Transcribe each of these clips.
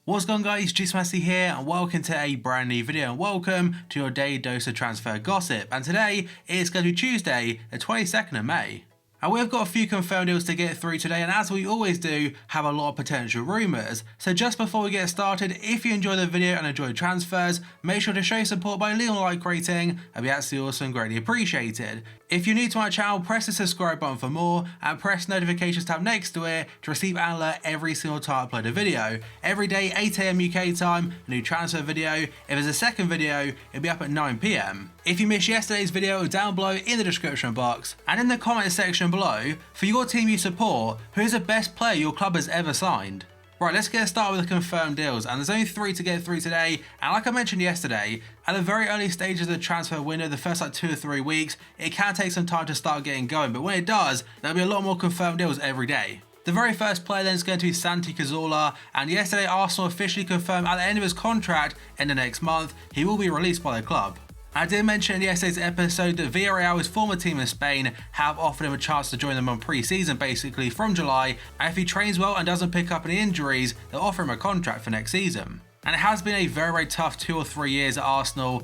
What's going on, guys? Massey here and welcome to a brand new video and welcome to your daily dose of transfer gossip. And today is going to be Tuesday, the 22nd of May. And we've got a few confirmed deals to get through today, and as we always do, have a lot of potential rumours. So just before we get started, if you enjoy the video and enjoy transfers, make sure to show your support by leaving a like rating. That'd be absolutely awesome, greatly appreciated. If you're new to my channel, press the subscribe button for more and press the notifications tab next to it to receive an alert every single time I upload a video. Every day, 8 AM UK time, a new transfer video. If there's a second video, it'll be up at 9 PM. If you missed yesterday's video, down below in the description box and in the comment section below, for your team you support, who is the best player your club has ever signed? Right, let's get started with the confirmed deals, and there's only 3 to get through today, and like I mentioned yesterday, at the very early stages of the transfer window, the first 2 or 3 weeks, it can take some time to start getting going, but when it does, there'll be a lot more confirmed deals every day. The very first player then is going to be Santi Cazorla, and yesterday Arsenal officially confirmed at the end of his contract in the next month, he will be released by the club. I did mention in yesterday's episode that Villarreal, his former team in Spain, have offered him a chance to join them on pre-season basically from July, and if he trains well and doesn't pick up any injuries, they'll offer him a contract for next season. And it has been a very tough 2 or 3 years at Arsenal,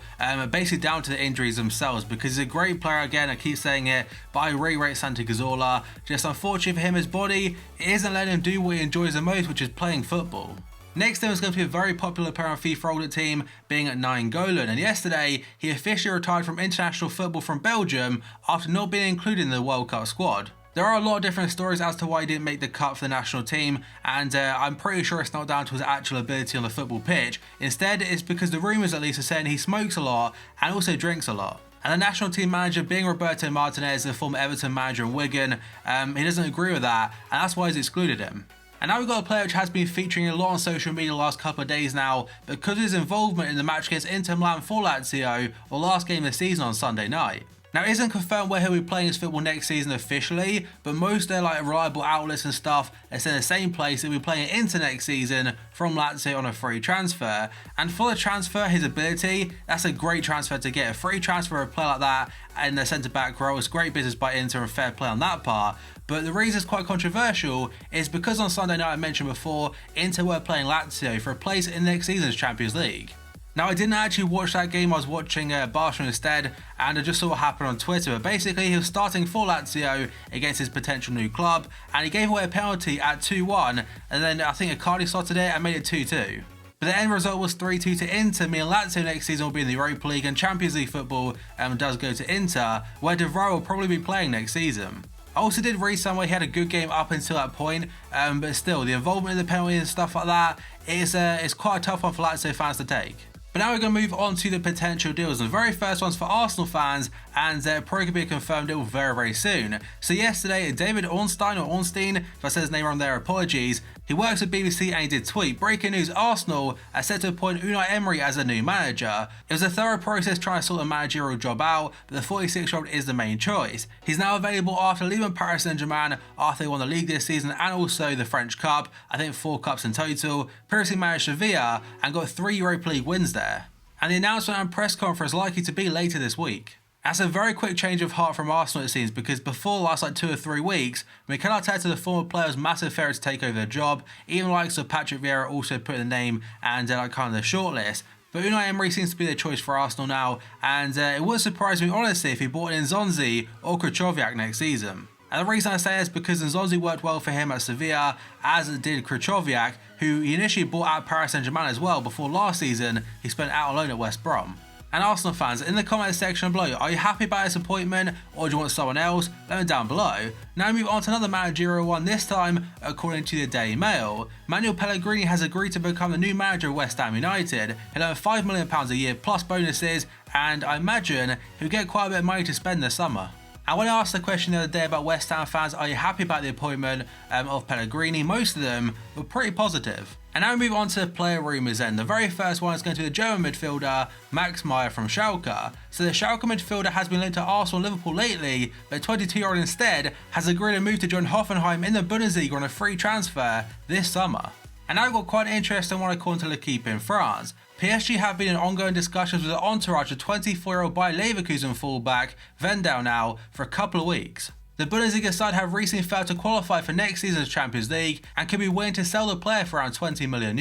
basically down to the injuries themselves, because he's a great player, again I keep saying it, but I really rate Santi Cazorla. Just unfortunately for him, his body, it isn't letting him do what he enjoys the most, which is playing football. Next then was going to be a very popular player on FIFA older team, being at Nainggolan, and yesterday he officially retired from international football from Belgium after not being included in the World Cup squad. There are a lot of different stories as to why he didn't make the cut for the national team, and I'm pretty sure it's not down to his actual ability on the football pitch. Instead, it's because the rumours at least are saying he smokes a lot and also drinks a lot. And the national team manager, being Roberto Martinez, the former Everton manager in Wigan, he doesn't agree with that, and that's why he's excluded him. And now we've got a player which has been featuring a lot on social media the last couple of days now because of his involvement in the match against Inter Milan for Lazio, or last game of the season on Sunday night. Now it isn't confirmed where he'll be playing his football next season officially, but most of their reliable outlets and stuff are saying the same place he'll be playing at Inter next season from Lazio on a free transfer. And for the transfer, his ability, that's a great transfer to get. A free transfer of a player like that in the centre back role is great business by Inter and fair play on that part. But the reason it's quite controversial is because on Sunday night I mentioned before, Inter were playing Lazio for a place in next season's Champions League. Now I didn't actually watch that game, I was watching Barcelona instead, and I just saw what happened on Twitter. But basically he was starting for Lazio against his potential new club, and he gave away a penalty at 2-1, and then I think Icardi slotted it and made it 2-2. But the end result was 3-2 to Inter, meaning Lazio next season will be in the Europa League and Champions League football does go to Inter, where De Vrij will probably be playing next season. I also did read somewhere he had a good game up until that point, but still, the involvement in the penalty and stuff like that is quite a tough one for Lazio fans to take. But now we're going to move on to the potential deals, and the very first one's for Arsenal fans, and probably could be a confirmed deal very soon. So yesterday, David Ornstein, or Ornstein, if I said his name wrong there, apologies, he works with BBC and he did tweet, breaking news, Arsenal are set to appoint Unai Emery as a new manager. It was a thorough process trying to sort a managerial job out, but the 46-year-old is the main choice. He's now available after leaving Paris Saint-Germain after they won the league this season and also the French Cup, I think 4 cups in total, previously managed Sevilla and got 3 Europa League wins there. And the announcement and press conference is likely to be later this week. That's a very quick change of heart from Arsenal it seems, because before the last 2 or 3 weeks, Mikel Arteta, the former player, was massive favourite to take over the job. Even likes of Patrick Vieira also put in the name and kind of the shortlist. But Unai Emery seems to be the choice for Arsenal now, and it wouldn't surprise me honestly if he brought in Nzonzi or Krychowiak next season. And the reason I say this is because Nzonzi worked well for him at Sevilla, as did Krychowiak, who he initially bought out Paris Saint-Germain as well before last season he spent out on loan at West Brom. And Arsenal fans, in the comment section below, are you happy about this appointment or do you want someone else? Let me down below. Now we move on to another managerial one, this time according to the Daily Mail. Manuel Pellegrini has agreed to become the new manager of West Ham United. He'll earn £5 million a year plus bonuses, and I imagine he'll get quite a bit of money to spend this summer. And when I asked the question the other day about West Ham fans, are you happy about the appointment of Pellegrini, most of them were pretty positive. And now we move on to player rumours then. The very first one is going to be the German midfielder Max Meyer from Schalke. So the Schalke midfielder has been linked to Arsenal and Liverpool lately, but 22-year-old instead has agreed to move to join Hoffenheim in the Bundesliga on a free transfer this summer. And now we've got quite an interesting one according to L'Equipe in France. PSG have been in ongoing discussions with the entourage of 24-year-old Bayer Leverkusen fullback Vendel now for a couple of weeks. The Bundesliga side have recently failed to qualify for next season's Champions League and could be willing to sell the player for around €20 million.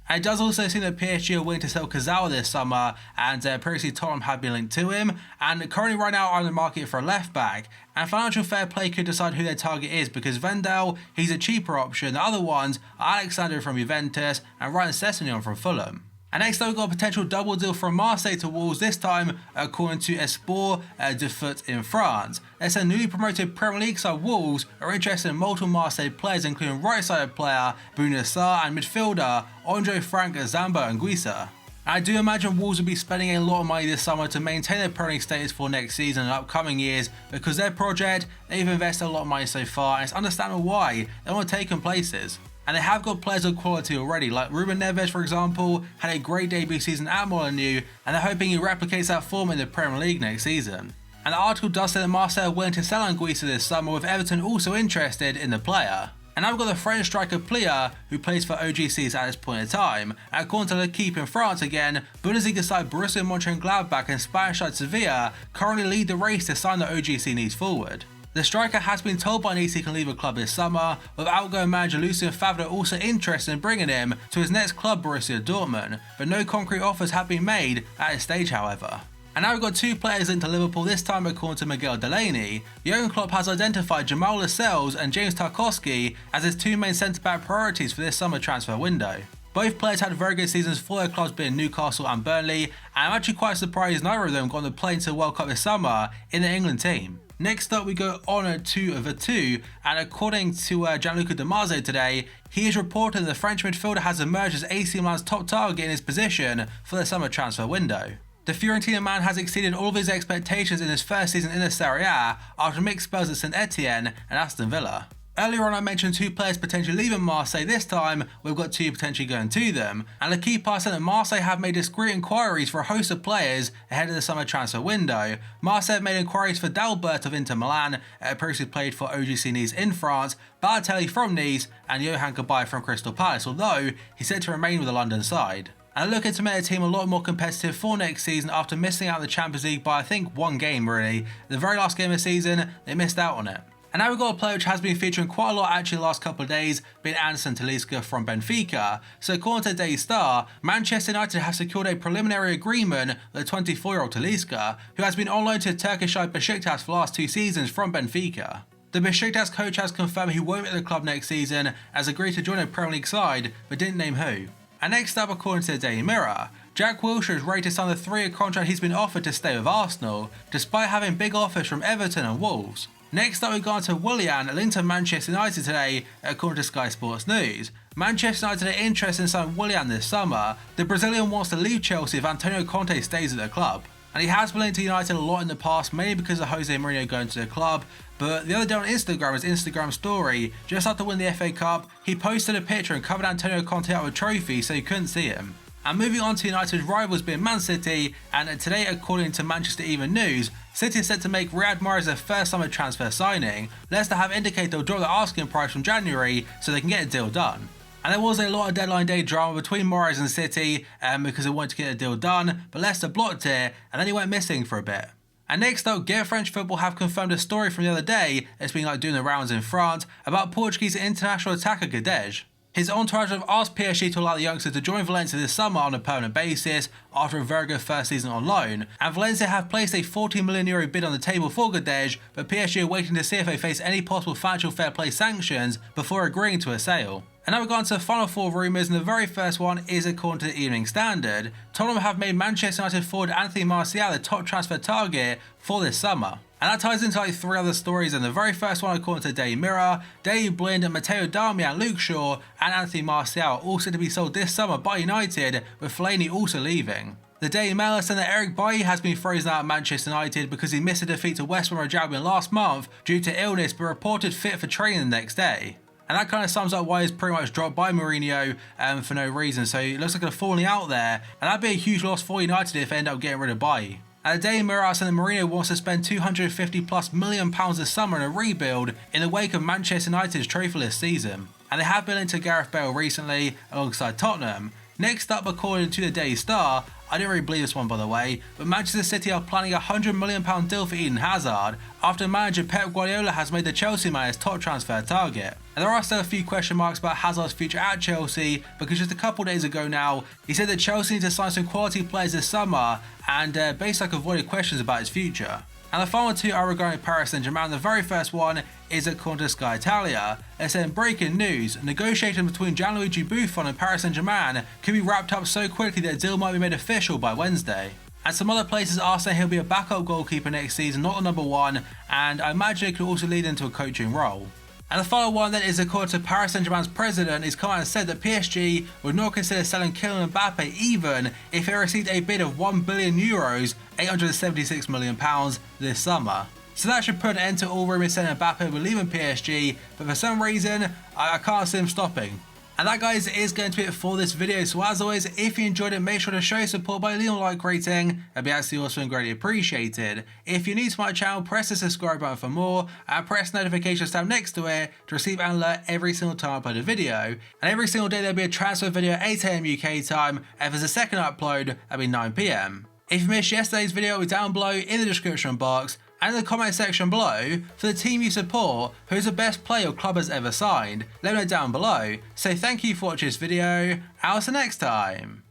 And it does also seem that PSG are willing to sell Cazorla this summer, and previously Tottenham have been linked to him, and currently right now are in the market for a left back, and financial fair play could decide who their target is, because Vendel, he's a cheaper option. The other ones are Alexander from Juventus and Ryan Sessegnon from Fulham. And next up, we've got a potential double deal from Marseille to Wolves, this time according to Esport de Foot in France. They said newly promoted Premier League side Wolves are interested in multiple Marseille players, including right-sided player Bouna Sarr and midfielder Andre Frank Zamba and Guisa. I do imagine Wolves will be spending a lot of money this summer to maintain their Premier League status for next season and upcoming years, because their project, they've invested a lot of money so far, and it's understandable why. They want to take them places. And they have got players of quality already, like Ruben Neves, for example, had a great debut season at Molineux, and they're hoping he replicates that form in the Premier League next season. And the article does say that Marseille are willing to sell Anguissa this summer, with Everton also interested in the player. And now we've got the French striker Plia, who plays for OGCs at this point in time. And according to L'Equipe in France again, Bundesliga side Borussia Mönchengladbach and Spanish side Sevilla currently lead the race to sign the OGC needs forward. The striker has been told by Nice he can leave the club this summer, with outgoing manager Lucien Favre also interested in bringing him to his next club, Borussia Dortmund, but no concrete offers have been made at this stage however. And now we've got two players into Liverpool, this time according to Miguel Delaney. Jurgen Klopp has identified Jamal Lascelles and James Tarkowski as his two main centre-back priorities for this summer transfer window. Both players had very good seasons for their clubs, being Newcastle and Burnley, and I'm actually quite surprised neither of them got on the plane to the World Cup this summer in the England team. Next up, we go on to the two, and according to Gianluca Di Marzio today, he is reporting the French midfielder has emerged as AC Milan's top target in his position for the summer transfer window. The Fiorentina man has exceeded all of his expectations in his first season in the Serie A after mixed spells at St Etienne and Aston Villa. Earlier on I mentioned two players potentially leaving Marseille. This time we've got two potentially going to them, and L'Equipe said that Marseille have made discreet inquiries for a host of players ahead of the summer transfer window. Marseille have made inquiries for Dalbert of Inter Milan, previously played for OGC Nice in France, Balotelli from Nice and Johan Cabaye from Crystal Palace, although he's said to remain with the London side. And looking to make the team a lot more competitive for next season after missing out on the Champions League by I think one game really. The very last game of the season, they missed out on it. And now we've got a player which has been featuring quite a lot actually the last couple of days, being Anderson Talisca from Benfica. So according to Daily Star, Manchester United have secured a preliminary agreement with the 24-year-old Talisca, who has been on loan to Turkish side Besiktas for the last 2 seasons from Benfica. The Besiktas coach has confirmed he won't be at the club next season, as agreed to join a Premier League side, but didn't name who. And next up, according to the Daily Mirror, Jack Wilshere is ready to sign the 3-year contract he's been offered to stay with Arsenal, despite having big offers from Everton and Wolves. Next up, we've gone to Willian, linked to Manchester United today, according to Sky Sports News. Manchester United are interested in signing Willian this summer. The Brazilian wants to leave Chelsea if Antonio Conte stays at the club. And he has been linked to United a lot in the past, mainly because of Jose Mourinho going to the club. But the other day on Instagram, his Instagram story, just after winning the FA Cup, he posted a picture and covered Antonio Conte out with a trophy so you couldn't see him. And moving on to United's rivals being Man City, and today according to Manchester Evening News, City is set to make Riyad Mahrez their first summer transfer signing. Leicester have indicated they'll drop the asking price from January so they can get a deal done. And there was a lot of deadline day drama between Mahrez and City because they wanted to get a deal done, but Leicester blocked it and then he went missing for a bit. And next up, Get French Football have confirmed a story from the other day, it's been like doing the rounds in France, about Portuguese international attacker Guedes. His entourage have asked PSG to allow the youngster to join Valencia this summer on a permanent basis after a very good first season on loan, and Valencia have placed a €40 million bid on the table for Guedes, but PSG are waiting to see if they face any possible financial fair play sanctions before agreeing to a sale. And now we've gone to the final 4 rumours, and the very first one is according to the Evening Standard. Tottenham have made Manchester United forward Anthony Martial the top transfer target for this summer. And that ties into like 3 other stories, and the very first one according to Daily Mirror, Daley Blind, Matteo Darmian, Luke Shaw and Anthony Martial are all set to be sold this summer by United, with Fellaini also leaving. The Daily Mail said that Eric Bailly has been frozen out at Manchester United because he missed a defeat to West Bromwich Albion last month due to illness, but reported fit for training the next day. And that kind of sums up why he's pretty much dropped by Mourinho for no reason, so it looks like a falling out there, and that'd be a huge loss for United if they end up getting rid of Bailly. And the Daily Mirror said that Mourinho wants to spend £250+ million this summer in a rebuild in the wake of Manchester United's trophyless season. And they have been into Gareth Bale recently alongside Tottenham. Next up, according to the Daily Star, I didn't really believe this one by the way, but Manchester City are planning a £100 million deal for Eden Hazard after manager Pep Guardiola has made the Chelsea man his top transfer target. And there are still a few question marks about Hazard's future at Chelsea, because just a couple days ago now, he said that Chelsea need to sign some quality players this summer, and basically avoided questions about his future. And the final two are regarding Paris Saint-Germain. The very first one is according to Sky Italia. It said, breaking news, negotiations between Gianluigi Buffon and Paris Saint-Germain could be wrapped up so quickly that a deal might be made official by Wednesday. And some other places are saying he'll be a backup goalkeeper next season, not the number one, and I imagine it could also lead into a coaching role. And the final one that is according to Paris Saint-Germain's president is come out and said that PSG would not consider selling Kylian Mbappe even if it received a bid of €1 billion, £876 million this summer. So that should put an end to all rumours saying Mbappe will leave PSG, but for some reason I can't see him stopping. And that, guys, is going to be it for this video. So as always, if you enjoyed it, make sure to show your support by leaving a like rating. That'd be absolutely awesome and greatly appreciated. If you're new to my channel, press the subscribe button for more and press the notifications tab next to it to receive an alert every single time I upload a video. And every single day there'll be a transfer video at 8 AM UK time, and if there's a second upload, that'll be 9 PM. If you missed yesterday's video, it'll be down below in the description box and in the comment section below for the team you support, who's the best player your club has ever signed. Let me know down below. So thank you for watching this video, and I'll see you next time.